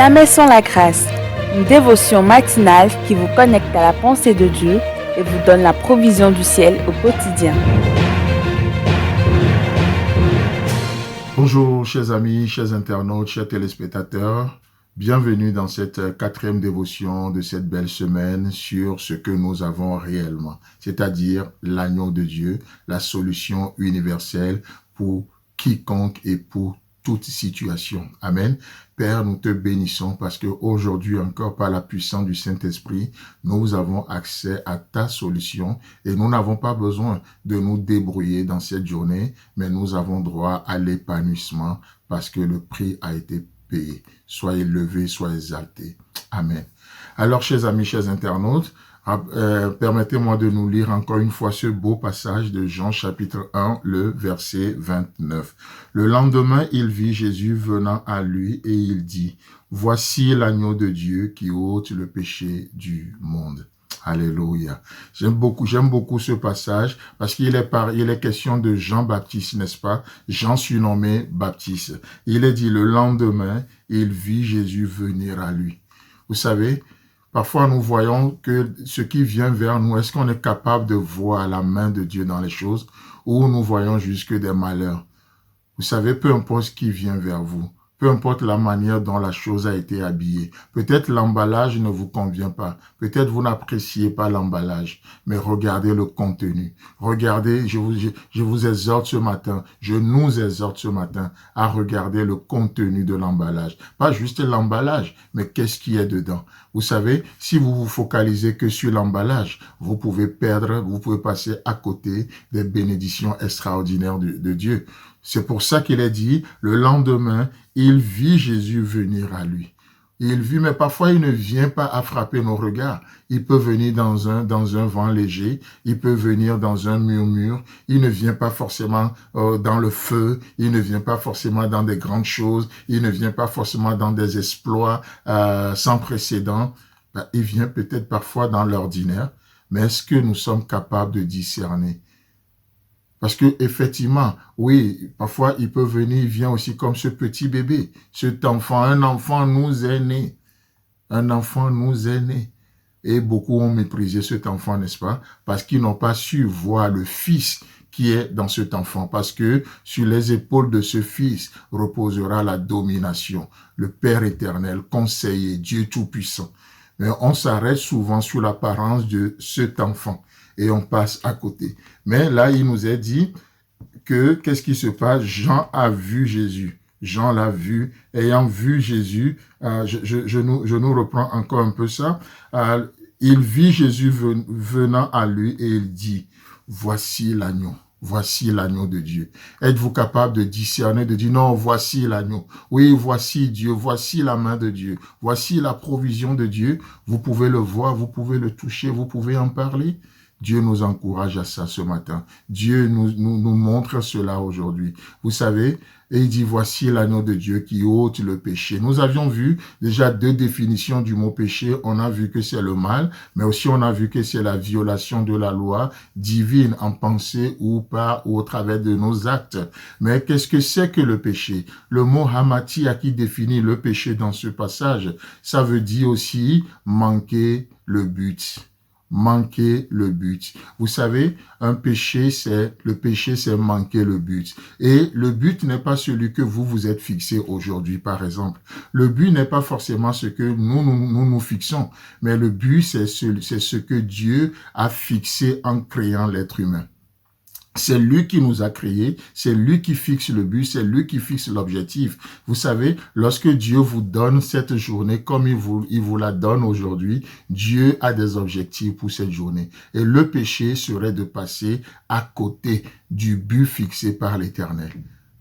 Jamais sans la grâce, une dévotion matinale qui vous connecte à la pensée de Dieu et vous donne la provision du ciel au quotidien. Bonjour chers amis, chers internautes, chers téléspectateurs. Bienvenue dans cette 4e dévotion de cette belle semaine sur ce que nous avons réellement, c'est-à-dire l'agneau de Dieu, la solution universelle pour quiconque et pour toute situation. Amen. Père, nous te bénissons parce qu'aujourd'hui encore, par la puissance du Saint-Esprit, nous avons accès à ta solution et nous n'avons pas besoin de nous débrouiller dans cette journée, mais nous avons droit à l'épanouissement parce que le prix a été payé. Soyez levés, soyez exaltés. Amen. Alors, chers amis, chers internautes, permettez-moi de nous lire encore une fois ce beau passage de Jean chapitre 1, le verset 29. Le lendemain, il vit Jésus venant à lui et il dit, « Voici l'agneau de Dieu qui ôte le péché du monde. » Alléluia. J'aime beaucoup ce passage parce qu'il est question de Jean-Baptiste, n'est-ce pas? Jean surnommé Baptiste. Il est dit, le lendemain, il vit Jésus venir à lui. Vous savez, parfois, nous voyons que ce qui vient vers nous, est-ce qu'on est capable de voir la main de Dieu dans les choses ou nous voyons juste que des malheurs? Vous savez, peu importe ce qui vient vers vous, peu importe la manière dont la chose a été habillée. Peut-être l'emballage ne vous convient pas. Peut-être vous n'appréciez pas l'emballage. Mais regardez le contenu. Regardez, je vous exhorte ce matin, je nous exhorte ce matin à regarder le contenu de l'emballage. Pas juste l'emballage, mais qu'est-ce qui est dedans. Vous savez, si vous vous focalisez que sur l'emballage, vous pouvez passer à côté des bénédictions extraordinaires de Dieu. C'est pour ça qu'il est dit, le lendemain, il vit Jésus venir à lui. Il vit, mais parfois il ne vient pas à frapper nos regards. Il peut venir dans un vent léger, il peut venir dans un murmure, il ne vient pas forcément dans le feu, il ne vient pas forcément dans des grandes choses, il ne vient pas forcément dans des exploits sans précédent. Il vient peut-être parfois dans l'ordinaire, mais est-ce que nous sommes capables de discerner? Parce que effectivement, oui, parfois il peut venir, il vient aussi comme ce petit bébé, cet enfant, un enfant nous est né. Un enfant nous est né. Et beaucoup ont méprisé cet enfant, n'est-ce pas? Parce qu'ils n'ont pas su voir le Fils qui est dans cet enfant. Parce que sur les épaules de ce Fils reposera la domination. Le Père éternel, conseiller, Dieu tout-puissant. Mais on s'arrête souvent sur l'apparence de cet enfant. Et on passe à côté. Mais là, il nous est dit que, qu'est-ce qui se passe? Jean a vu Jésus. Jean l'a vu. Ayant vu Jésus, je nous reprends encore un peu ça. Il vit Jésus venant à lui et il dit, voici l'agneau. Voici l'agneau de Dieu. Êtes-vous capable de discerner, de dire non, voici l'agneau. Oui, voici Dieu, voici la main de Dieu. Voici la provision de Dieu. Vous pouvez le voir, vous pouvez le toucher, vous pouvez en parler. Dieu nous encourage à ça ce matin. Dieu nous montre cela aujourd'hui. Vous savez, et il dit, voici l'agneau de Dieu qui ôte le péché. Nous avions vu déjà 2 définitions du mot péché. On a vu que c'est le mal, mais aussi on a vu que c'est la violation de la loi divine en pensée ou par ou au travers de nos actes. Mais qu'est-ce que c'est que le péché? Le mot hamatia qui définit le péché dans ce passage, ça veut dire aussi manquer le but. Manquer le but. Vous savez, le péché, c'est manquer le but. Et le but n'est pas celui que vous êtes fixé aujourd'hui, par exemple. Le but n'est pas forcément ce que nous fixons, mais le but, c'est ce que Dieu a fixé en créant l'être humain. C'est lui qui nous a créés, c'est lui qui fixe le but, c'est lui qui fixe l'objectif. Vous savez, lorsque Dieu vous donne cette journée comme il vous la donne aujourd'hui, Dieu a des objectifs pour cette journée. Et le péché serait de passer à côté du but fixé par l'Éternel.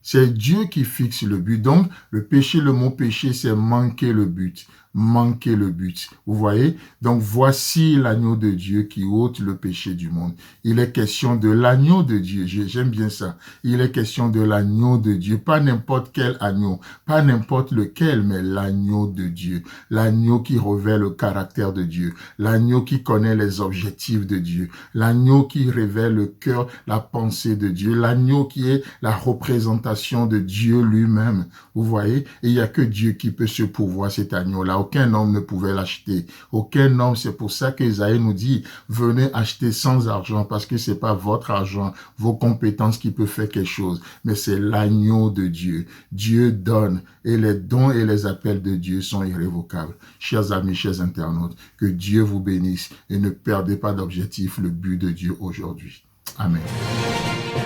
C'est Dieu qui fixe le but. Donc, le péché, le mot péché, c'est manquer le but. manquer le but. Vous voyez? Donc voici l'agneau de Dieu qui ôte le péché du monde. Il est question de l'agneau de Dieu. J'aime bien ça. Il est question de l'agneau de Dieu. Pas n'importe quel agneau, pas n'importe lequel, mais l'agneau de Dieu. L'agneau qui revêt le caractère de Dieu. L'agneau qui connaît les objectifs de Dieu. L'agneau qui révèle le cœur, la pensée de Dieu. L'agneau qui est la représentation de Dieu lui-même. Vous voyez? Et il n'y a que Dieu qui peut se pourvoir cet agneau-là. Aucun homme ne pouvait l'acheter. Aucun homme. C'est pour ça qu'Ésaïe nous dit, venez acheter sans argent, parce que c'est pas votre argent, vos compétences qui peuvent faire quelque chose, mais c'est l'agneau de Dieu. Dieu donne, et les dons et les appels de Dieu sont irrévocables. Chers amis, chers internautes, que Dieu vous bénisse et ne perdez pas d'objectif le but de Dieu aujourd'hui. Amen.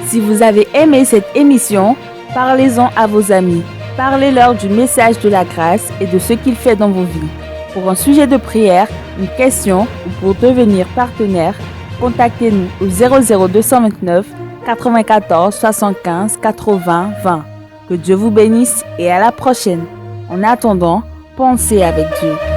Si vous avez aimé cette émission, parlez-en à vos amis. Parlez-leur du message de la grâce et de ce qu'il fait dans vos vies. Pour un sujet de prière, une question ou pour devenir partenaire, contactez-nous au 00229 94 75 80 20. Que Dieu vous bénisse et à la prochaine. En attendant, pensez avec Dieu.